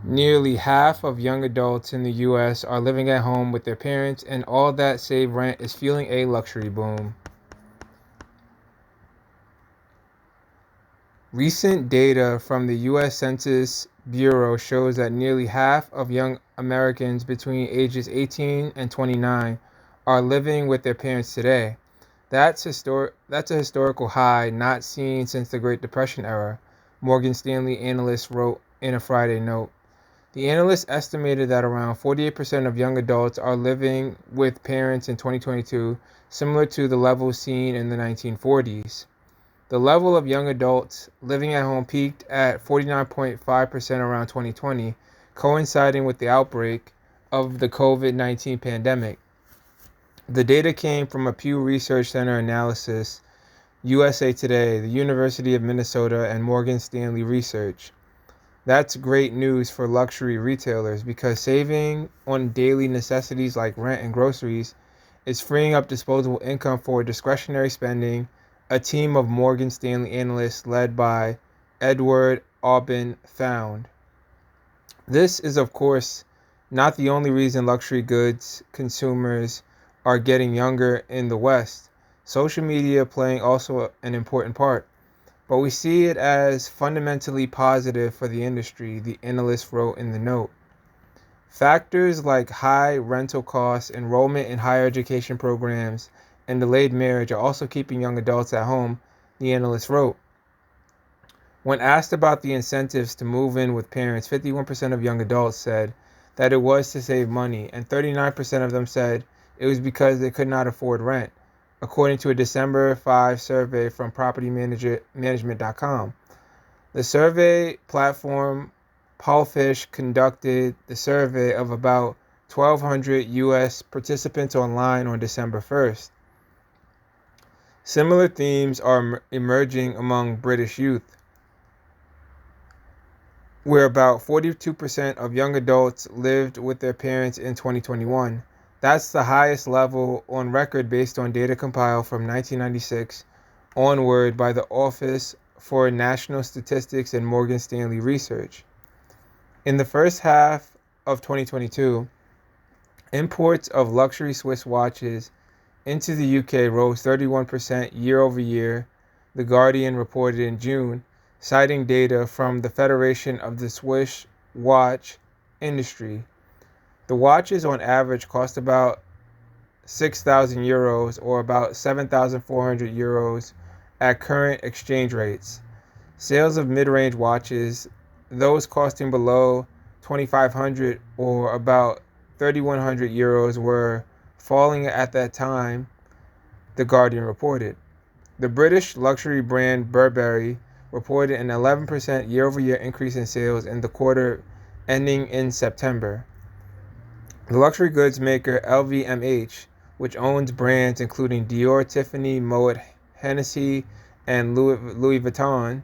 Nearly half of young adults in the US are living at home with their parents, and all that save rent is fueling a luxury boom. Recent data from the US Census Bureau shows that nearly half of young Americans between ages 18 and 29 are living with their parents today. That's a historical high not seen since the Great Depression era, Morgan Stanley analyst wrote in a Friday note. The analyst estimated that around 48% of young adults are living with parents in 2022, similar to the levels seen in the 1940s. The level of young adults living at home peaked at 49.5% around 2020, coinciding with the outbreak of the COVID 19 pandemic. The data came from a Pew Research Center analysis, USA Today, the University of Minnesota, and Morgan Stanley Research. That's great news for luxury retailers because saving on daily necessities like rent and groceries is freeing up disposable income for discretionary spending, a team of Morgan Stanley analysts led by Edward Aubin found. This is, of course, not the only reason luxury goods consumers are getting younger in the West. Social media playing also an important part. But we see it as fundamentally positive for the industry, the analyst wrote in the note. Factors like high rental costs, enrollment in higher education programs, and delayed marriage are also keeping young adults at home, the analyst wrote. When asked about the incentives to move in with parents, 51% of young adults said that it was to save money, and 39% of them said it was because they could not afford rent, according to a December 5 survey from PropertyManagement.com. The survey platform Paulfish conducted the survey of about 1,200 U.S. participants online on December 1st. Similar themes are emerging among British youth, where about 42% of young adults lived with their parents in 2021. That's the highest level on record based on data compiled from 1996 onward by the Office for National Statistics and Morgan Stanley Research. In the first half of 2022, imports of luxury Swiss watches into the UK rose 31% year over year, The Guardian reported in June, citing data from the Federation of the Swiss Watch Industry. The watches on average cost about 6,000 euros or about 7,400 euros at current exchange rates. Sales of mid-range watches, those costing below 2,500 or about 3,100 euros, were falling at that time, The Guardian reported. The British luxury brand Burberry reported an 11% year-over-year increase in sales in the quarter ending in September. The luxury goods maker LVMH, which owns brands including Dior, Tiffany, Moet Hennessy, and Louis Vuitton,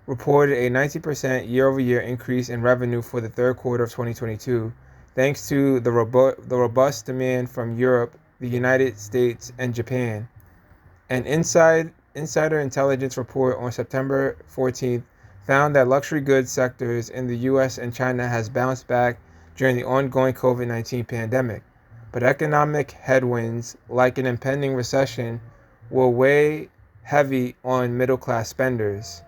reported a 90% year-over-year increase in revenue for the third quarter of 2022, thanks to the robust demand from Europe, the United States, and Japan. An insider intelligence report on September 14th found that luxury goods sectors in the US and China has bounced back during the ongoing COVID-19 pandemic, but economic headwinds like an impending recession will weigh heavy on middle-class spenders.